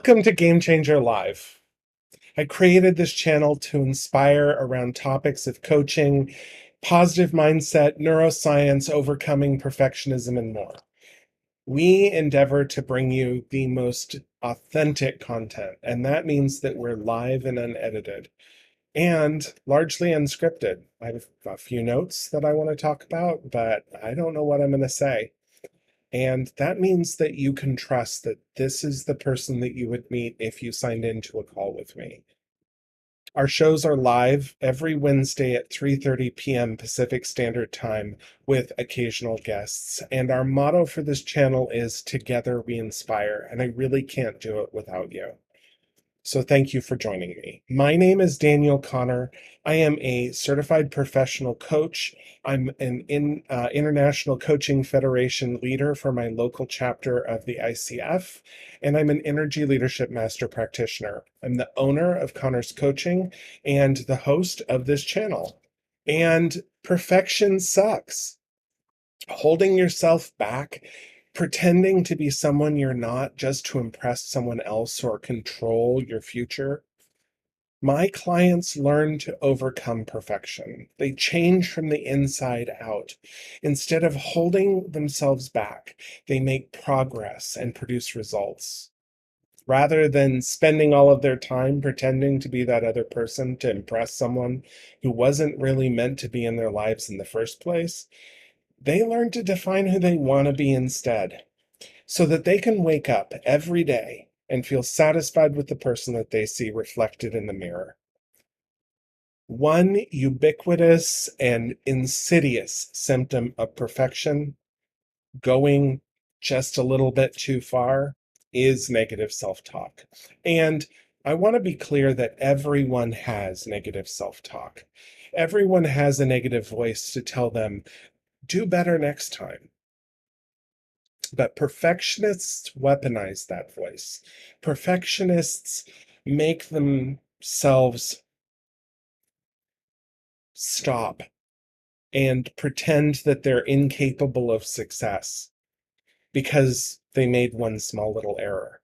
Welcome to Game Changer Live. I created this channel to inspire around topics of coaching, positive mindset, neuroscience, overcoming perfectionism, and more. We endeavor to bring you the most authentic content, and that means that we're live and unedited and largely unscripted. I have a few notes that I want to talk about, but I don't know what I'm going to say. And that means that you can trust that this is the person that you would meet if you signed into a call with me. Our shows are live every Wednesday at 3:30 p.m. Pacific Standard Time with occasional guests. And our motto for this channel is Together We Inspire. And I really can't do it without you. So thank you for joining me. My name is Daniel Connor. I am a certified professional coach. I'm an International Coaching Federation leader for my local chapter of the ICF, and I'm an energy leadership master practitioner. I'm the owner of Connor's Coaching and the host of this channel. And perfection sucks. Holding yourself back, pretending to be someone you're not just to impress someone else or control your future. My clients learn to overcome perfection. They change from the inside out. Instead of holding themselves back, they make progress and produce results. Rather than spending all of their time pretending to be that other person to impress someone who wasn't really meant to be in their lives in the first place, they learn to define who they want to be instead, so that they can wake up every day and feel satisfied with the person that they see reflected in the mirror. One ubiquitous and insidious symptom of perfection, going just a little bit too far, is negative self-talk. And I want to be clear that everyone has negative self-talk. Everyone has a negative voice to tell them, do better next time. But perfectionists weaponize that voice. Perfectionists make themselves stop and pretend that they're incapable of success because they made one small little error.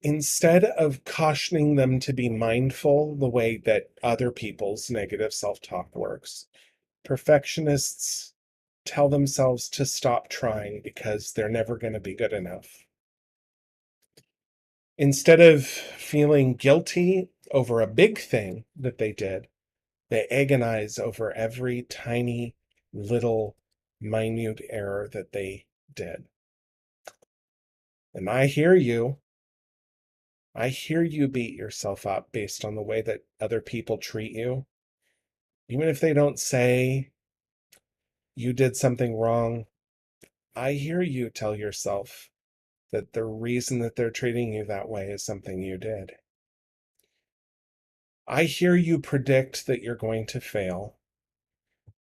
Instead of cautioning them to be mindful the way that other people's negative self-talk works, perfectionists tell themselves to stop trying because they're never going to be good enough. Instead of feeling guilty over a big thing that they did, they agonize over every tiny little minute error that they did. And I hear you. I hear you beat yourself up based on the way that other people treat you. Even if they don't say you did something wrong, I hear you tell yourself that the reason that they're treating you that way is something you did. I hear you predict that you're going to fail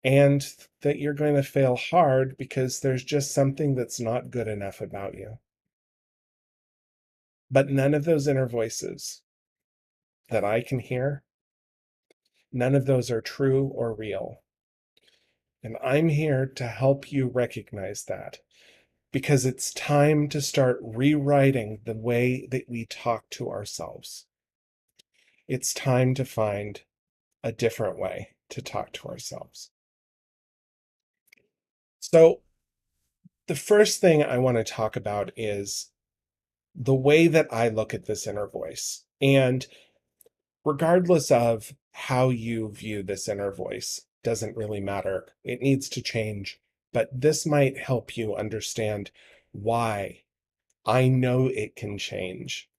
and that you're going to fail hard because there's just something that's not good enough about you. But none of those inner voices that I can hear, none of those are true or real. And I'm here to help you recognize that, because it's time to start rewriting the way that we talk to ourselves. It's time to find a different way to talk to ourselves. So the first thing I want to talk about is the way that I look at this inner voice. And regardless of how you view this inner voice, doesn't really matter. It needs to change. But this might help you understand why I know it can change.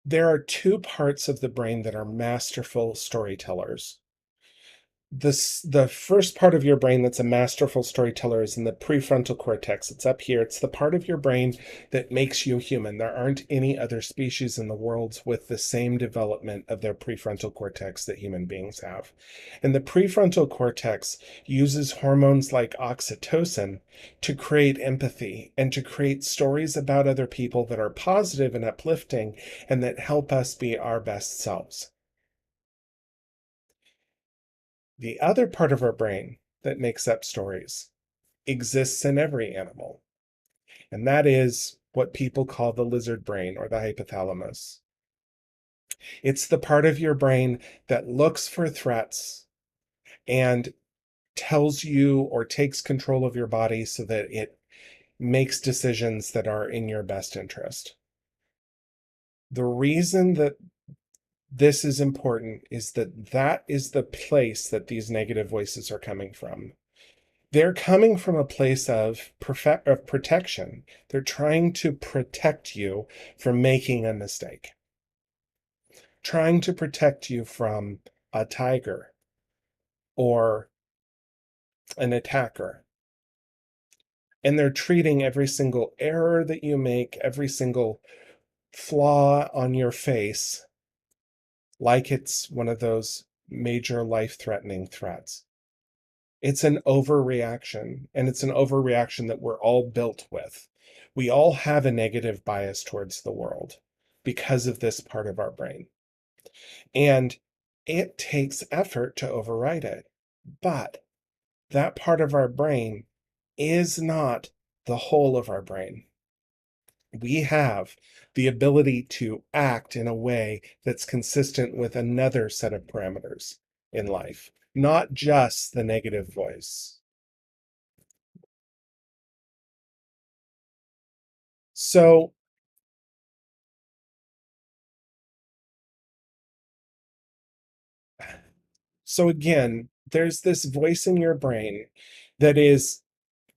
There are two parts of the brain that are masterful storytellers. The first part of your brain that's a masterful storyteller is in the prefrontal cortex. It's up here. It's the part of your brain that makes you human. There aren't any other species in the world with the same development of their prefrontal cortex that human beings have. And the prefrontal cortex uses hormones like oxytocin to create empathy and to create stories about other people that are positive and uplifting and that help us be our best selves. The other part of our brain that makes up stories exists in every animal, and that is what people call the lizard brain or the hypothalamus. It's the part of your brain that looks for threats and tells you or takes control of your body so that it makes decisions that are in your best interest. The reason that this is important is that that is the place that these negative voices are coming from. They're coming from a place of protection. They're trying to protect you from making a mistake, trying to protect you from a tiger or an attacker. And they're treating every single error that you make, every single flaw on your face, like it's one of those major life-threatening threats. It's an overreaction, and it's an overreaction that we're all built with. We all have a negative bias towards the world because of this part of our brain. And it takes effort to override it. But that part of our brain is not the whole of our brain. We have the ability to act in a way that's consistent with another set of parameters in life, not just the negative voice. So, so again, there's this voice in your brain that is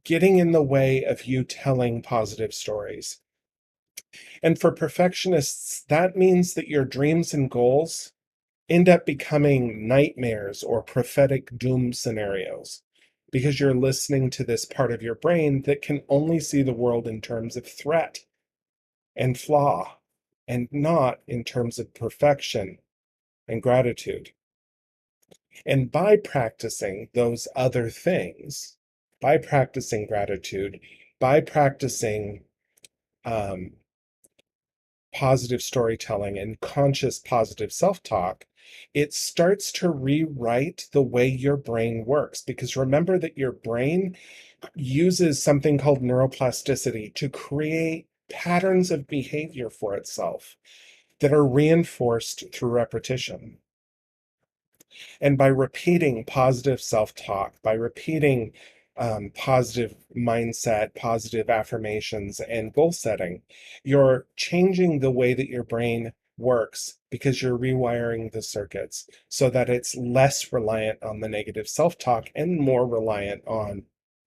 getting in the way of you telling positive stories. And for perfectionists, that means that your dreams and goals end up becoming nightmares or prophetic doom scenarios because you're listening to this part of your brain that can only see the world in terms of threat and flaw and not in terms of perfection and gratitude. And by practicing those other things, by practicing gratitude, by practicing um, positive storytelling and conscious positive self-talk, it starts to rewrite the way your brain works. Because remember that your brain uses something called neuroplasticity to create patterns of behavior for itself that are reinforced through repetition. And by repeating positive self-talk, by repeating positive mindset, positive affirmations, and goal setting, you're changing the way that your brain works because you're rewiring the circuits so that it's less reliant on the negative self-talk and more reliant on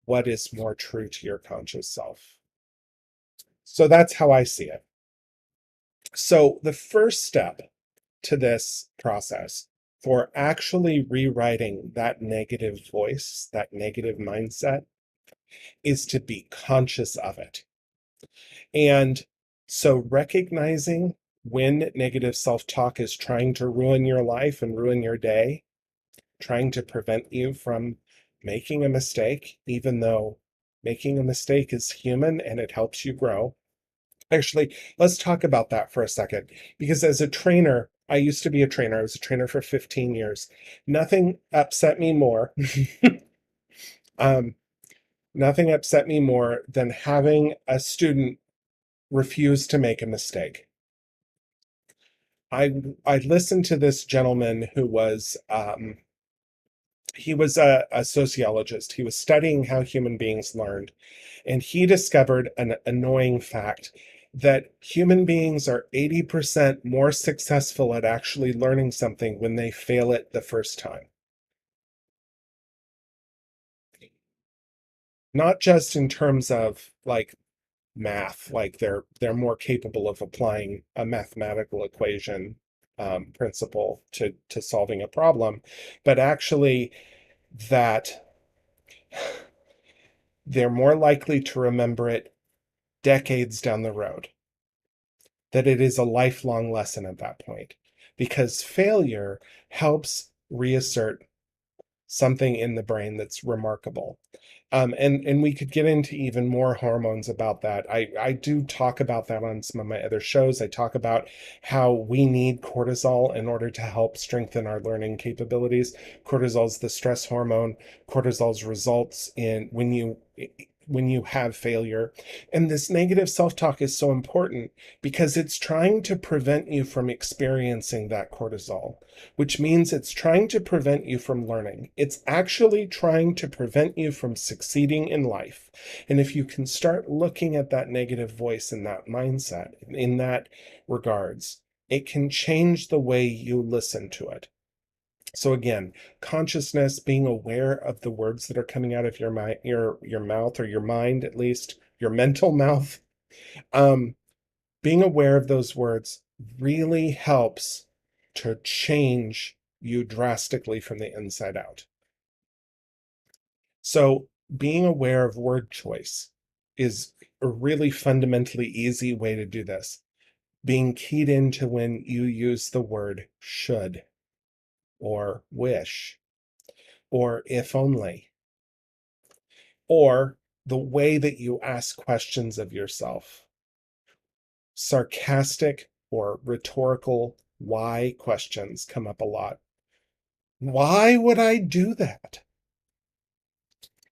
what is more true to your conscious self. So that's how I see it. So the first step to this process for actually rewriting that negative voice, that negative mindset, is to be conscious of it. And so recognizing when negative self-talk is trying to ruin your life and ruin your day, trying to prevent you from making a mistake, even though making a mistake is human and it helps you grow. Actually, let's talk about that for a second. Because as a trainer, I used to be a trainer. I was a trainer for 15 years. Nothing upset me more. um, Nothing upset me more than having a student refuse to make a mistake. I listened to this gentleman who was he was a sociologist. He was studying how human beings learned. And he discovered an annoying fact that human beings are 80% more successful at actually learning something when they fail it the first time. Not just in terms of like math, like they're more capable of applying a mathematical equation principle to solving a problem, but actually that they're more likely to remember it decades down the road, that it is a lifelong lesson at that point, because failure helps reassert something in the brain that's remarkable. And we could get into even more hormones about that. I do talk about that on some of my other shows. I talk about how we need cortisol in order to help strengthen our learning capabilities. Cortisol is the stress hormone. Cortisol's results in when you when you have failure. And this negative self-talk is so important because it's trying to prevent you from experiencing that cortisol, which means it's trying to prevent you from learning. It's actually trying to prevent you from succeeding in life. And if you can start looking at that negative voice in that mindset, in that regards, it can change the way you listen to it. So again, consciousness, being aware of the words that are coming out of your mind, your mouth, or your mind, at least your mental mouth. Um, Being aware of those words really helps to change you drastically from the inside out. So being aware of word choice is a really fundamentally easy way to do this. Being keyed into when you use the word should, or wish, or if only, or the way that you ask questions of yourself. Sarcastic or rhetorical why questions come up a lot. Why would I do that?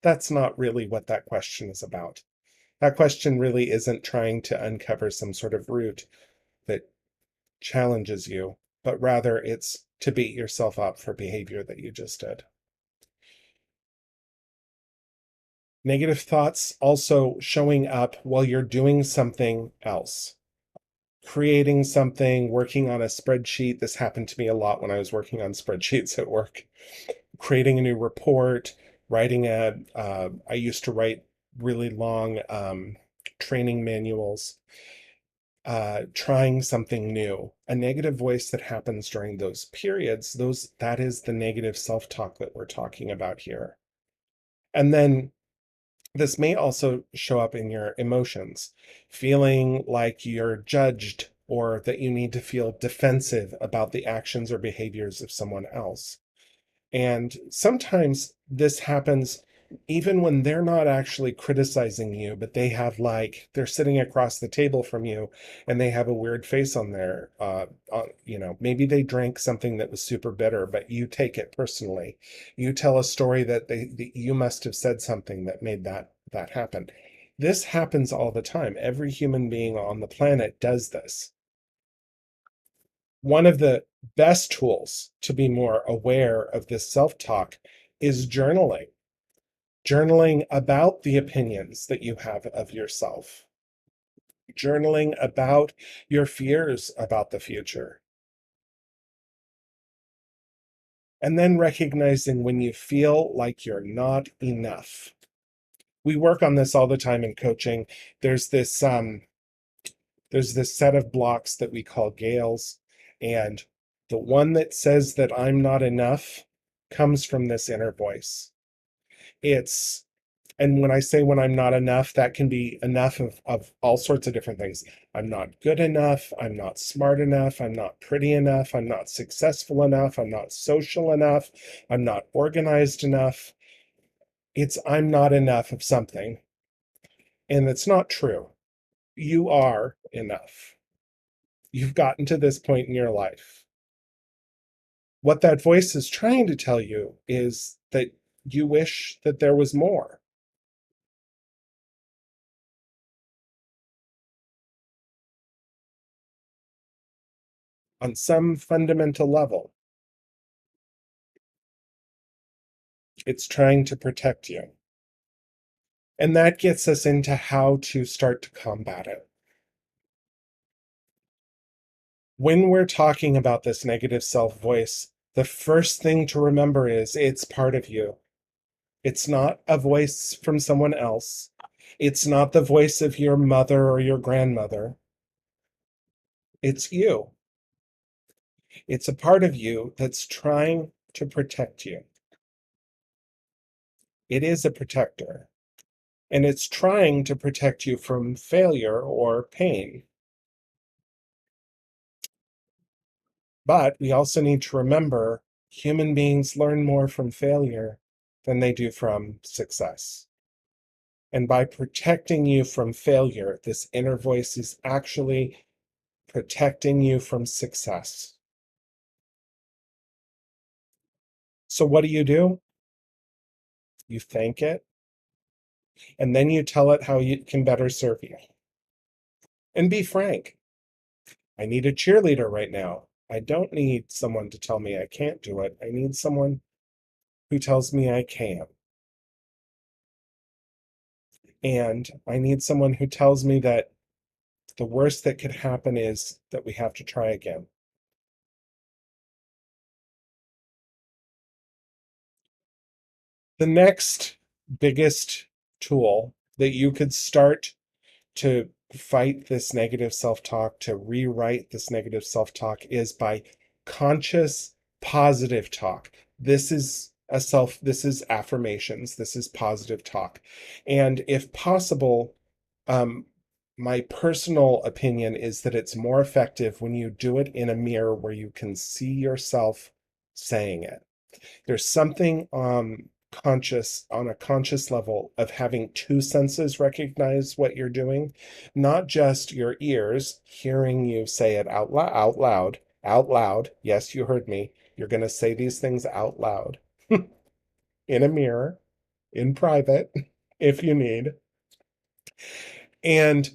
That's not really what that question is about. That question really isn't trying to uncover some sort of root that challenges you, but rather it's to beat yourself up for behavior that you just did. Negative thoughts also showing up while you're doing something else. Creating something, working on a spreadsheet. This happened to me a lot when I was working on spreadsheets at work. Creating a new report, I used to write really long training manuals, trying something new. A negative voice that happens during those periods, that is the negative self-talk that we're talking about here. And then this may also show up in your emotions, feeling like you're judged or that you need to feel defensive about the actions or behaviors of someone else. And sometimes this happens even when they're not actually criticizing you, but they're sitting across the table from you and they have a weird face on their, maybe they drank something that was super bitter, but you take it personally. You tell a story that you must have said something that made that happen. This happens all the time. Every human being on the planet does this. One of the best tools to be more aware of this self-talk is journaling. Journaling about the opinions that you have of yourself. Journaling about your fears about the future. And then recognizing when you feel like you're not enough. We work on this all the time in coaching. There's this set of blocks that we call gales, and the one that says that I'm not enough comes from this inner voice. It's And when I say when I'm not enough, that can be enough of all sorts of different things. I'm not good enough, I'm not smart enough, I'm not pretty enough, I'm not successful enough, I'm not social enough, I'm not organized enough. It's I'm not enough of something, and it's not true. You are enough. You've gotten to this point in your life. What that voice is trying to tell you is that you wish that there was more. On some fundamental level, it's trying to protect you. And that gets us into how to start to combat it. When we're talking about this negative self voice, the first thing to remember is it's part of you. It's not a voice from someone else. It's not the voice of your mother or your grandmother. It's you. It's a part of you that's trying to protect you. It is a protector, and it's trying to protect you from failure or pain. But we also need to remember human beings learn more from failure than they do from success. And by protecting you from failure, this inner voice is actually protecting you from success. So what do? You thank it. And then you tell it how it can better serve you. And be frank. I need a cheerleader right now. I don't need someone to tell me I can't do it. I need someone who tells me I can. And I need someone who tells me that the worst that could happen is that we have to try again. The next biggest tool that you could start to fight this negative self-talk, to rewrite this negative self-talk, is by conscious positive talk. This is affirmations, this is positive talk. And if possible, um, my personal opinion is that it's more effective when you do it in a mirror where you can see yourself saying it. There's something conscious on a conscious level of having two senses recognize what you're doing, not just your ears hearing you say it out loud. Yes, you heard me. You're going to say these things out loud in a mirror, in private, if you need. And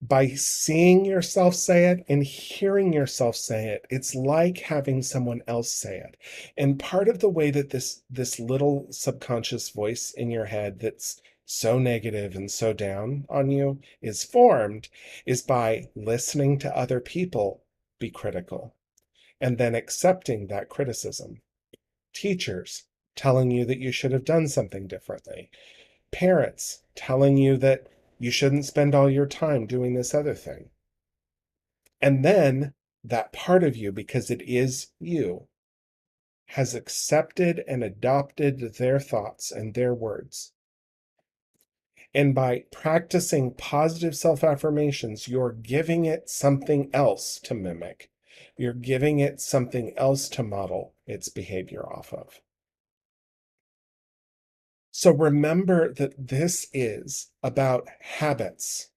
by seeing yourself say it and hearing yourself say it, it's like having someone else say it. And part of the way that this little subconscious voice in your head that's so negative and so down on you is formed is by listening to other people be critical and then accepting that criticism. Teachers telling you that you should have done something differently. Parents telling you that you shouldn't spend all your time doing this other thing. And then that part of you, because it is you, has accepted and adopted their thoughts and their words. And by practicing positive self affirmations, you're giving it something else to mimic. You're giving it something else to model its behavior off of. So remember that this is about habits.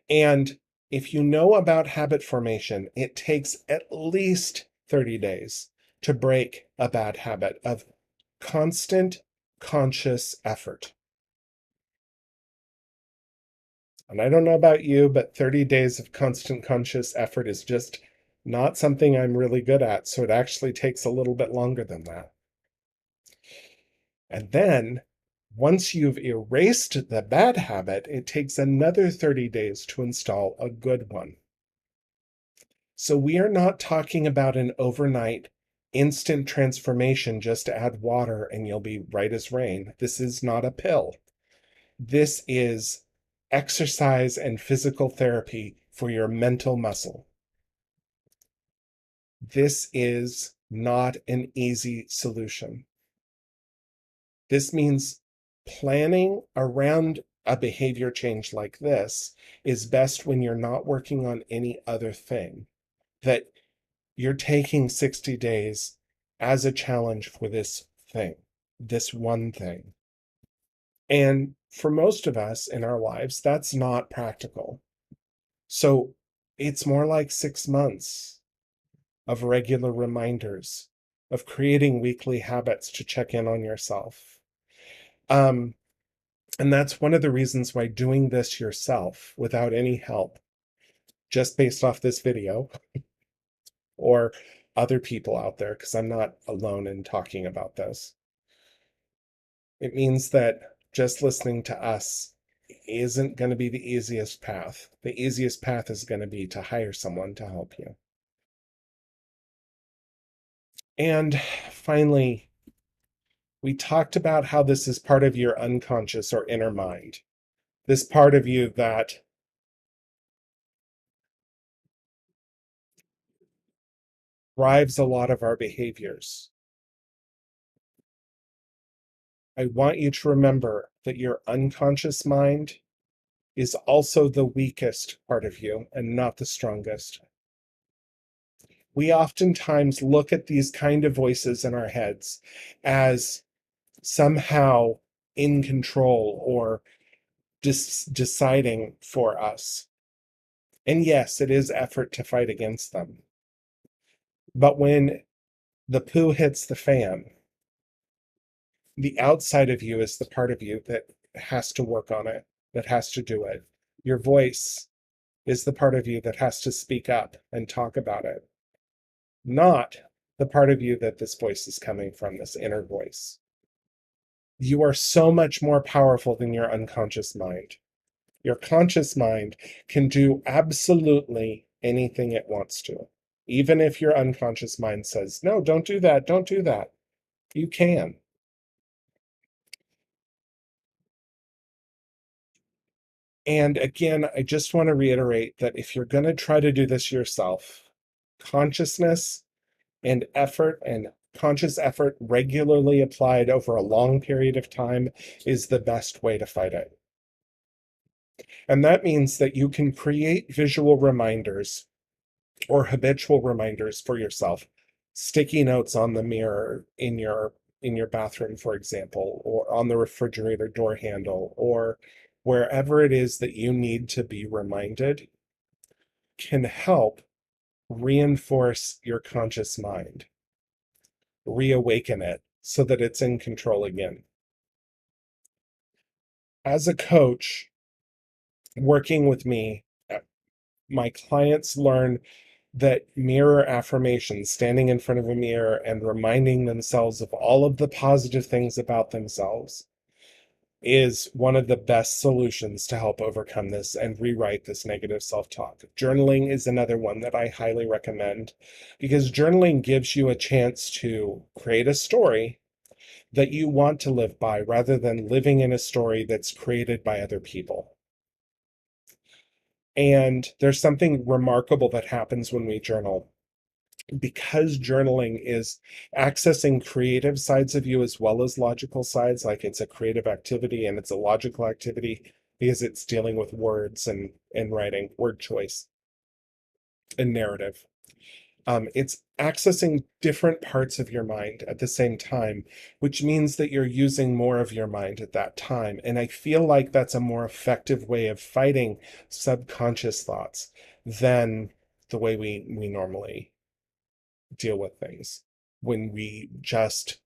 And if you know about habit formation, it takes at least 30 days to break a bad habit of constant conscious effort. And I don't know about you, but 30 days of constant conscious effort is just not something I'm really good at. So it actually takes a little bit longer than that. And then once you've erased the bad habit, it takes another 30 days to install a good one. So we are not talking about an overnight instant transformation, just to add water and you'll be right as rain. This is not a pill. This is exercise and physical therapy for your mental muscle. This is not an easy solution. This means planning around a behavior change like this is best when you're not working on any other thing. That you're taking 60 days as a challenge for this thing, this one thing. And for most of us in our lives, that's not practical. So it's more like 6 months of regular reminders, of creating weekly habits to check in on yourself. And that's one of the reasons why doing this yourself without any help, just based off this video, or other people out there, because I'm not alone in talking about this. It means that just listening to us isn't going to be the easiest path. The easiest path is going to be to hire someone to help you. And finally, we talked about how this is part of your unconscious or inner mind. This part of you that drives a lot of our behaviors. I want you to remember that your unconscious mind is also the weakest part of you and not the strongest. We oftentimes look at these kind of voices in our heads as somehow in control or deciding for us. And yes, it is effort to fight against them. But when the poo hits the fan, The outside of you is the part of you that has to work on it, that has to do it. Your voice is the part of you that has to speak up and talk about it, not the part of you that this voice is coming from, this inner voice. You are so much more powerful than your unconscious mind. Your conscious mind can do absolutely anything it wants to. Even if your unconscious mind says, no, don't do that, don't do that, you can. And again, I just want to reiterate that if you're going to try to do this yourself, consciousness and effort and conscious effort regularly applied over a long period of time is the best way to fight it. And that means that you can create visual reminders or habitual reminders for yourself. Sticky notes on the mirror in your bathroom, for example, or on the refrigerator door handle, or wherever it is that you need to be reminded, can help reinforce your conscious mind, reawaken it so that it's in control again. As a coach working with me, my clients learn that mirror affirmations, standing in front of a mirror and reminding themselves of all of the positive things about themselves, is one of the best solutions to help overcome this and rewrite this negative self-talk. Journaling is another one that I highly recommend, because journaling gives you a chance to create a story that you want to live by rather than living in a story that's created by other people. And there's something remarkable that happens when we journal. Because journaling is accessing creative sides of you as well as logical sides, like it's a creative activity and it's a logical activity because it's dealing with words and writing, word choice and narrative. It's accessing different parts of your mind at the same time, which means that you're using more of your mind at that time. And I feel like that's a more effective way of fighting subconscious thoughts than the way we normally deal with things. When we just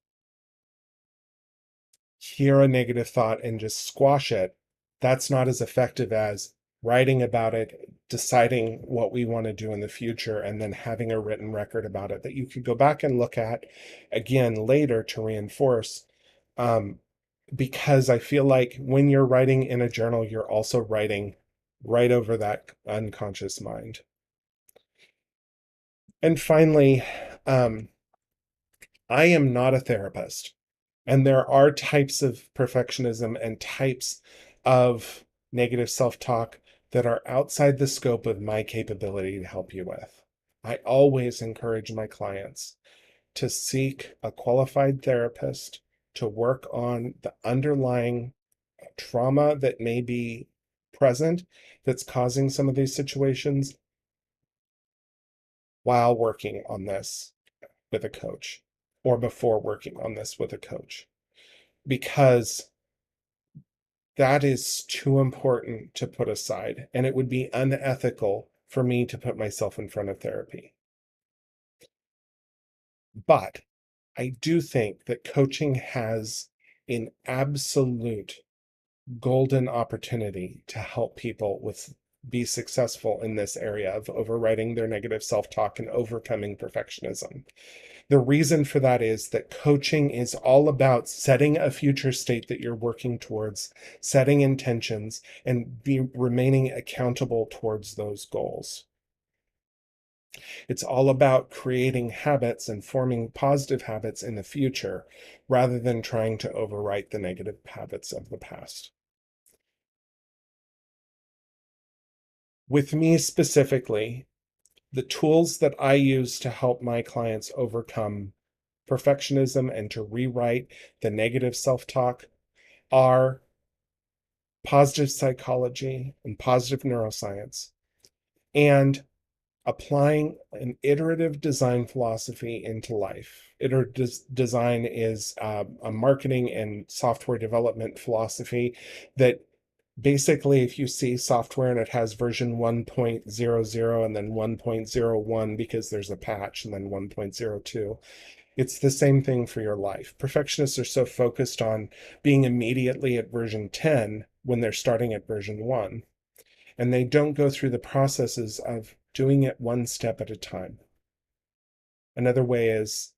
hear a negative thought and just squash it, that's not as effective as writing about it, deciding what we want to do in the future, and then having a written record about it that you could go back and look at again later to reinforce. Um, because I feel like when you're writing in a journal, you're also writing right over that unconscious mind. And finally, I am not a therapist. And there are types of perfectionism and types of negative self talk that are outside the scope of my capability to help you with. I always encourage my clients to seek a qualified therapist to work on the underlying trauma that may be present that's causing some of these situations while working on this with a coach or before working on this with a coach, because that is too important to put aside. And it would be unethical for me to put myself in front of therapy. But I do think that coaching has an absolute golden opportunity to help people with be successful in this area of overriding their negative self-talk and overcoming perfectionism. The reason for that is that coaching is all about setting a future state that you're working towards, setting intentions, and remaining accountable towards those goals. It's all about creating habits and forming positive habits in the future rather than trying to overwrite the negative habits of the past. With me specifically, the tools that I use to help my clients overcome perfectionism and to rewrite the negative self-talk are positive psychology and positive neuroscience, and applying an iterative design philosophy into life. Iterative design is a marketing and software development philosophy that basically, if you see software and it has version 1.00 and then 1.01 because there's a patch and then 1.02, It's the same thing for your life. Perfectionists are so focused on being immediately at version 10 when they're starting at version 1, and they don't go through the processes of doing it one step at a time. Another way is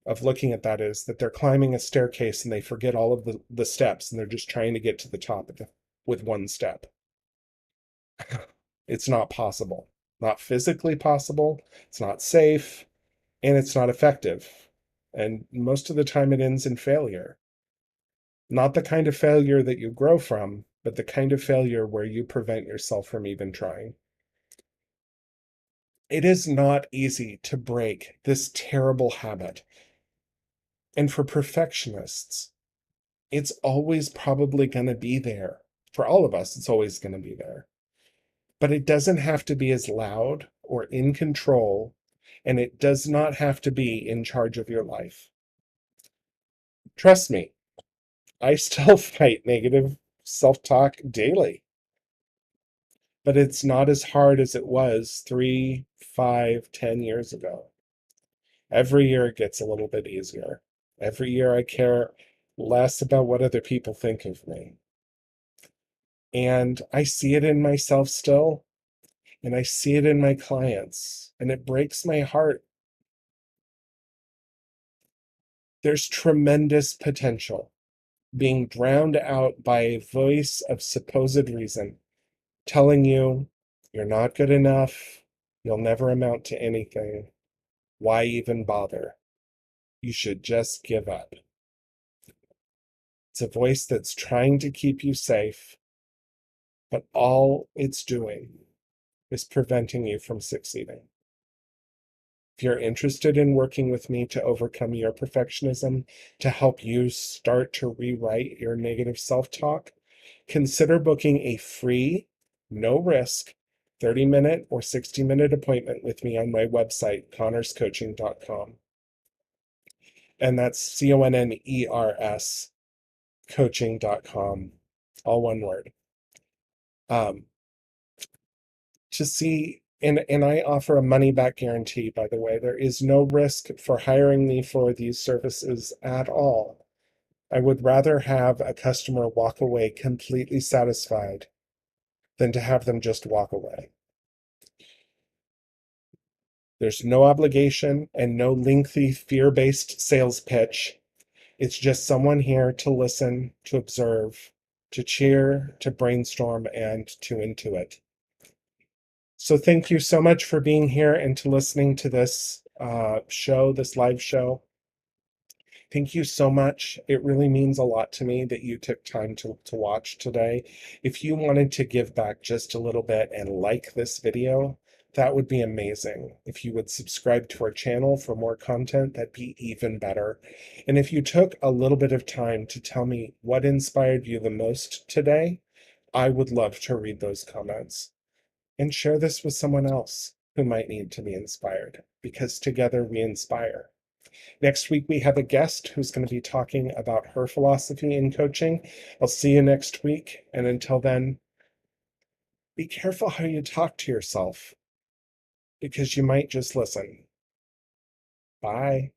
of looking at that is that they're climbing a staircase and they forget all of the steps and they're just trying to get to the top with one step. It's not possible, not physically possible, it's not safe, and it's not effective. And most of the time it ends in failure. Not the kind of failure that you grow from, but the kind of failure where you prevent yourself from even trying. It is not easy to break this terrible habit. And for perfectionists, it's always probably going to be there. For all of us, it's always going to be there. But it doesn't have to be as loud or in control, and it does not have to be in charge of your life. Trust me, I still fight negative self-talk daily, but it's not as hard as it was 3, 5, 10 years ago. Every year it gets a little bit easier. Every year I care less about what other people think of me. And I see it in myself still, and I see it in my clients, and it breaks my heart. There's tremendous potential being drowned out by a voice of supposed reason telling you you're not good enough, you'll never amount to anything. Why even bother? You should just give up. It's a voice that's trying to keep you safe, but all it's doing is preventing you from succeeding. If you're interested in working with me to overcome your perfectionism, to help you start to rewrite your negative self-talk, consider booking a free, no risk, 30-minute or 60-minute appointment with me on my website, connerscoaching.com. And that's CONNERS coaching.com, all one word. To see, and I offer a money back guarantee, by the way. There is no risk for hiring me for these services at all. I would rather have a customer walk away completely satisfied than to have them just walk away. There's no obligation and no lengthy fear-based sales pitch. It's just someone here to listen, to observe, to cheer, to brainstorm, and to intuit. So thank you so much for being here and to listening to this this live show. Thank you so much. It really means a lot to me that you took time to watch today. If you wanted to give back just a little bit and like this video, that would be amazing. If you would subscribe to our channel for more content, that'd be even better. And if you took a little bit of time to tell me what inspired you the most today, I would love to read those comments. And share this with someone else who might need to be inspired, because together we inspire. Next week, we have a guest who's going to be talking about her philosophy in coaching. I'll see you next week. And until then, be careful how you talk to yourself, because you might just listen. Bye.